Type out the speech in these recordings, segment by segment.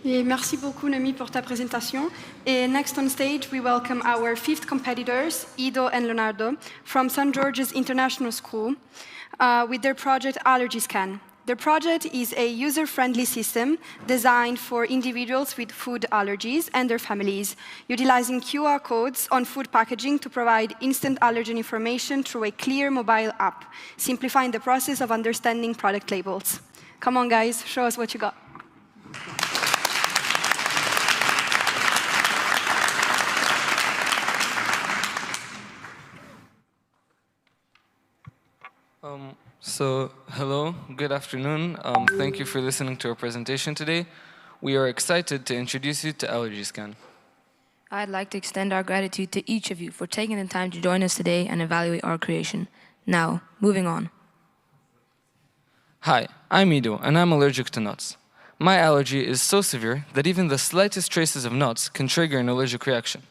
Et merci beaucoup, Noémie, pour ta présentation. Et next on stage, we welcome our fifth competitors, Ido and Leonardo, from St. George's International School, with their project AllergySCAN. Their project is a user-friendly system designed for individuals with food allergies and their families, utilizing QR codes on food packaging to provide instant allergen information through a clear mobile app, simplifying the process of understanding product labels. Come on, guys, show us what you got. Hello, good afternoon. Thank you for listening to our presentation today. We are excited to introduce you to AllergySCAN. I'd like to extend our gratitude to each of you for taking the time to join us today and evaluate our creation. Now, moving on. Hi, I'm Ido, and I'm allergic to nuts. My allergy is so severe that even the slightest traces of nuts can trigger an allergic reaction.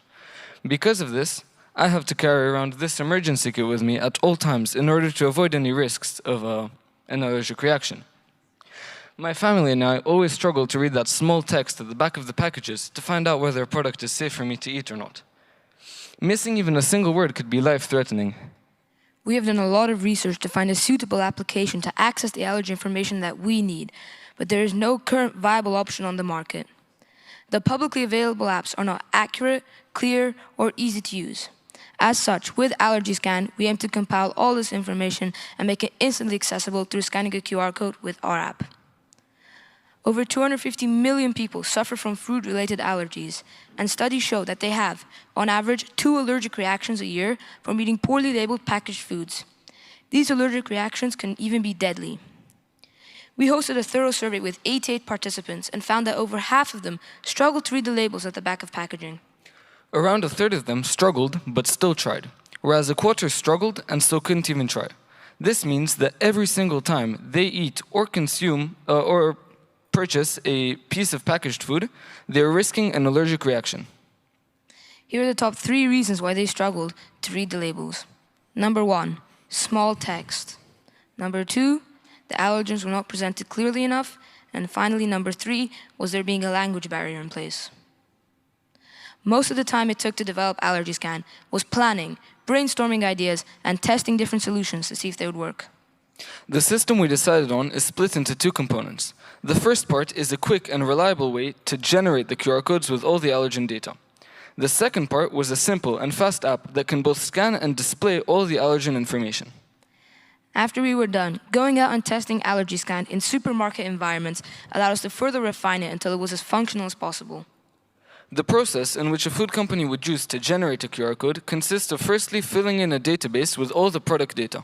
Because of this, I have to carry around this emergency kit with me at all times in order to avoid any risks of an allergic reaction. My family and I always struggle to read that small text at the back of the packages to find out whether a product is safe for me to eat or not. Missing even a single word could be life-threatening. We have done a lot of research to find a suitable application to access the allergy information that we need, but there is no current viable option on the market. The publicly available apps are not accurate, clear, or easy to use. As such, with AllergySCAN, we aim to compile all this information and make it instantly accessible through scanning a QR code with our app. Over 250 million people suffer from food-related allergies, and studies show that they have, on average, 2 allergic reactions a year from eating poorly labeled packaged foods. These allergic reactions can even be deadly. We hosted a thorough survey with 88 participants and found that over half of them struggled to read the labels at the back of packaging. Around a third of them struggled, but still tried, whereas a quarter struggled and still couldn't even try. This means that every single time they eat or consume or purchase a piece of packaged food, they're risking an allergic reaction. Here are the top 3 reasons why they struggled to read the labels. Number 1, small text. Number 2, the allergens were not presented clearly enough. And finally, number 3, was there being a language barrier in place. Most of the time it took to develop AllergySCAN was planning, brainstorming ideas, and testing different solutions to see if they would work. The system we decided on is split into 2 components. The first part is a quick and reliable way to generate the QR codes with all the allergen data. The second part was a simple and fast app that can both scan and display all the allergen information. After we were done, going out and testing AllergySCAN in supermarket environments allowed us to further refine it until it was as functional as possible. The process in which a food company would use to generate a QR code consists of firstly filling in a database with all the product data.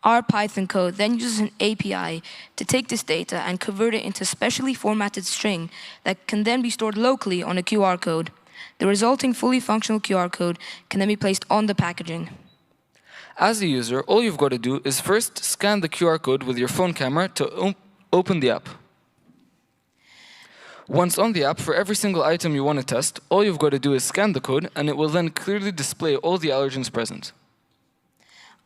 Our Python code then uses an API to take this data and convert it into a specially formatted string that can then be stored locally on a QR code. The resulting fully functional QR code can then be placed on the packaging. As a user, all you've got to do is first scan the QR code with your phone camera to open the app. Once on the app, for every single item you want to test, all you've got to do is scan the code, and it will then clearly display all the allergens present.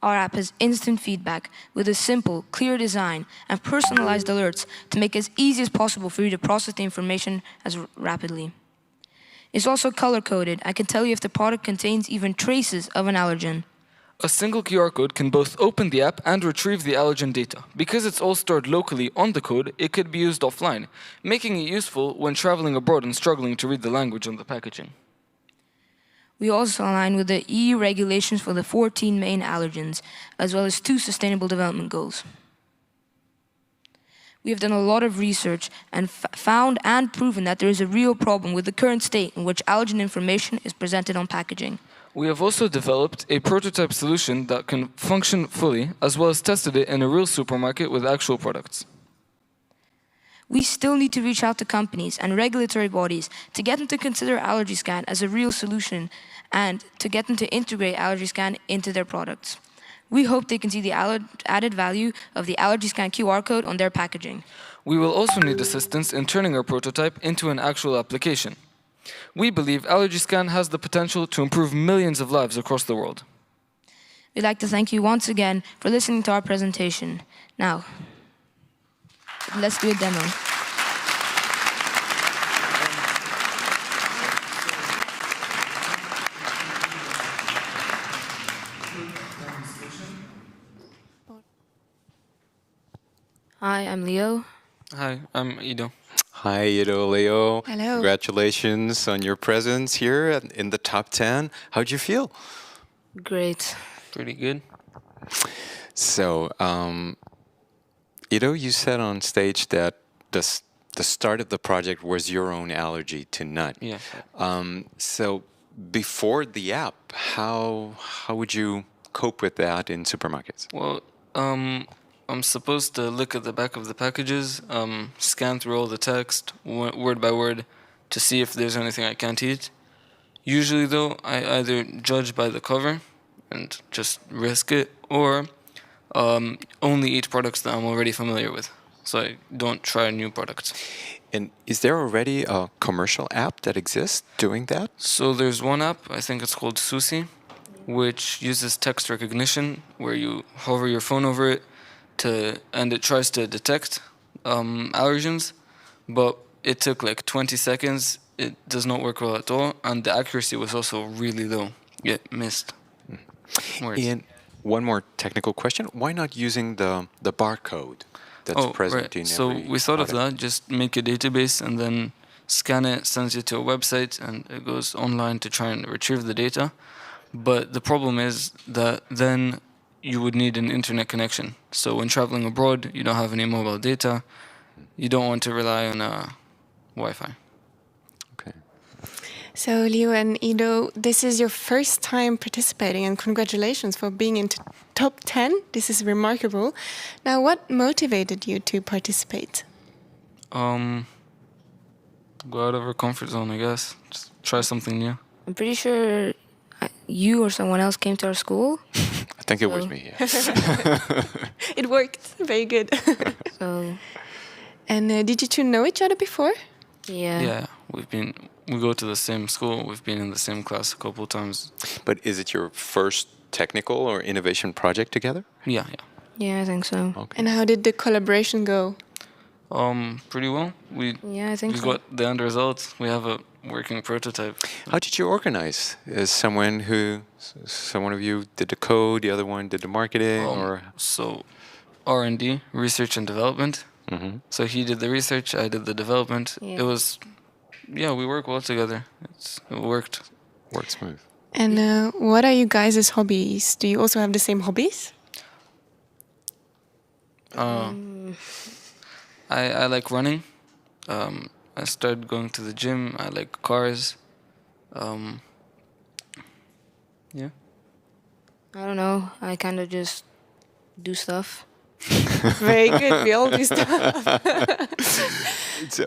Our app has instant feedback with a simple, clear design and personalized alerts to make it as easy as possible for you to process the information as rapidly. It's also color-coded and can tell you if the product contains even traces of an allergen. A single QR code can both open the app and retrieve the allergen data. Because it's all stored locally on the code, it could be used offline, making it useful when traveling abroad and struggling to read the language on the packaging. We also align with the EU regulations for the 14 main allergens, as well as 2 sustainable development goals. We have done a lot of research and found and proven that there is a real problem with the current state in which allergen information is presented on packaging. We have also developed a prototype solution that can function fully, as well as tested it in a real supermarket with actual products. We still need to reach out to companies and regulatory bodies to get them to consider AllergySCAN as a real solution and to get them to integrate AllergySCAN into their products. We hope they can see the added value of the AllergySCAN QR code on their packaging. We will also need assistance in turning our prototype into an actual application. We believe AllergySCAN has the potential to improve millions of lives across the world. We'd like to thank you once again for listening to our presentation. Now, let's do a demo. Hi, I'm Leo. Hi, I'm Ido. Hi, Ido, Leo. Hello. Congratulations on your presence here in the top 10. How'd you feel? Great. Pretty good. So, Ido, you said on stage that the start of the project was your own allergy to nut. Yeah. So, before the app, how would you cope with that in supermarkets? Well, I'm supposed to look at the back of the packages, scan through all the text, word by word, to see if there's anything I can't eat. Usually, though, I either judge by the cover and just risk it, or only eat products that I'm already familiar with. So I don't try new products. And is there already a commercial app that exists doing that? So there's one app, I think it's called Susi, which uses text recognition, where you hover your phone over it and it tries to detect allergens, but it took like 20 seconds. It does not work well at all, and the accuracy was also really low. It missed words. And one more technical question: why not using the barcode that's present right. in So every we thought of product? that, just make a database and then scan it, sends you to a website, and it goes online to try and retrieve the data. But the problem is that then you would need an internet connection. So when traveling abroad, you don't have any mobile data. You don't want to rely on Wi-Fi. Okay. So, Leo and Ido, this is your first time participating, and congratulations for being into top 10. This is remarkable. Now, what motivated you to participate? Go out of our comfort zone, I guess. Just try something new. I'm pretty sure you or someone else came to our school. I think it was So- me. Yeah. It worked. Very good. So, And did you two know each other before? yeah. Yeah, we go to the same school. We've been in the same class a couple of times. But is it your first technical or innovation project together? Yeah. Yeah, I think so. Okay. And how did the collaboration go? Pretty well. Yeah, I think We so. got the end results. We have a working prototype. How did you organize? Is someone of you did the code, the other one did the marketing, or? So R&D, research and development. Mhm. So he did the research, I did the development. Yeah. It was, we work well together. It worked. Worked smooth. And what are you guys' hobbies? Do you also have the same hobbies? I like running. I started going to the gym. I like cars. Yeah. I don't know. I kind of just do stuff. Very good. We all do stuff. So,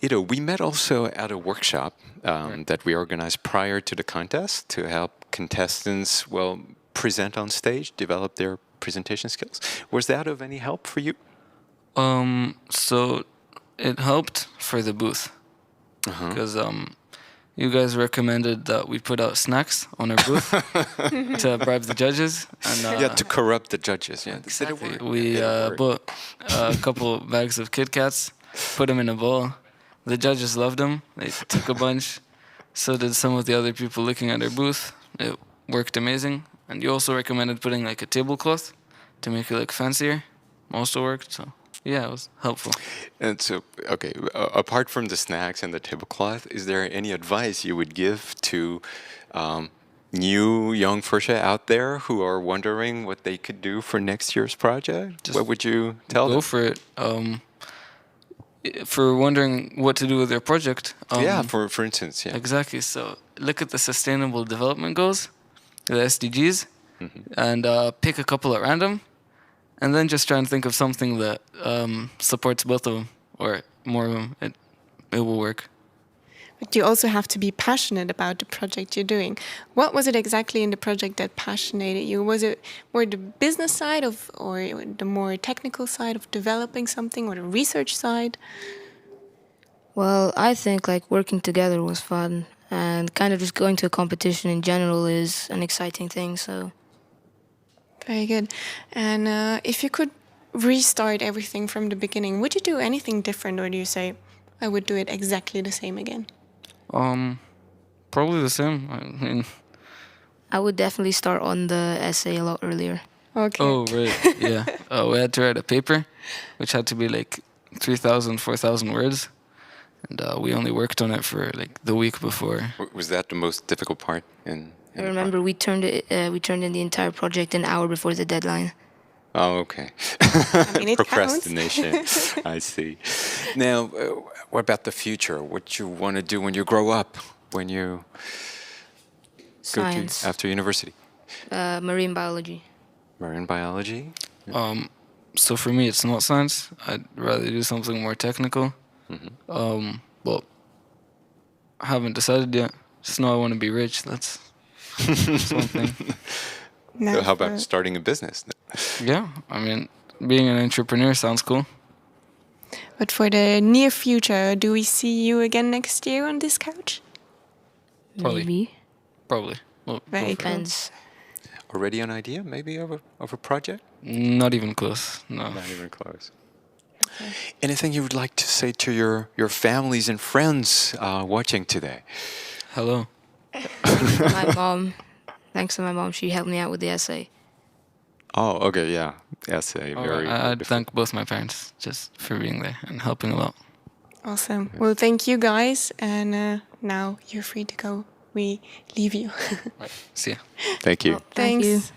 Ido, we met also at a workshop that we organized prior to the contest to help contestants, present on stage, develop their presentation skills. Was that of any help for you? So it helped for the booth because you guys recommended that we put out snacks on our booth to bribe the judges, and Yeah, to corrupt the judges. Yeah, did it work? we Did it work? bought a couple bags of Kit Kats, put them in a bowl. The judges loved them. They took a bunch. So did some of the other people looking at our booth. It worked amazing. And you also recommended putting like a tablecloth to make it look fancier. Also worked. So yeah, it was helpful. And so, okay, apart from the snacks and the tablecloth, is there any advice you would give to new young Fuerscher out there who are wondering what they could do for next year's project? Just What would you tell Go them? for it. For wondering what to do with their project. Yeah, for instance, yeah. Exactly. So look at the Sustainable Development Goals, the SDGs, and pick a couple at random, and then just try and think of something that supports both of them or more of them. It will work. But you also have to be passionate about the project you're doing. What was it exactly in the project that passionated you? Was it more the business side or the more technical side of developing something, or the research side? Well, I think like working together was fun, and kind of just going to a competition in general is an exciting thing. So Very good. And if you could restart everything from the beginning, would you do anything different, or do you say, I would do it exactly the same again? Probably the same. I mean, I would definitely start on the essay a lot earlier. Okay. Oh, right. Yeah. We had to write a paper, which had to be like 3,000, 4,000 words. And we only worked on it for like the week before. Was that the most difficult part in I the remember we turned in the entire project an hour before the deadline. Oh, okay. mean, it Procrastination. I see. Now, what about the future? What you want to do when you grow up? When you Science. go to after university? Marine biology. Marine biology. So for me, it's not science. I'd rather do something more technical. Well, I haven't decided yet. Just know I want to be rich. That's one thing. Now How about for- starting a business? Yeah, I mean, being an entrepreneur sounds cool. But for the near future, do we see you again next year on this couch? Probably. Maybe. Probably. Well, Very go for it. Depends. Already an idea, maybe of a project? Not even close. No. Not even close. Anything you would like to say to your families and friends watching today? Hello. My mom. Thanks to my mom, she helped me out with the essay. Oh, okay, yeah. Essay, very. I'd different. thank both my parents just for being there and helping a lot. Awesome. Well, thank you guys. And now you're free to go. We leave you. See ya. Thank you. Thank you. Thanks.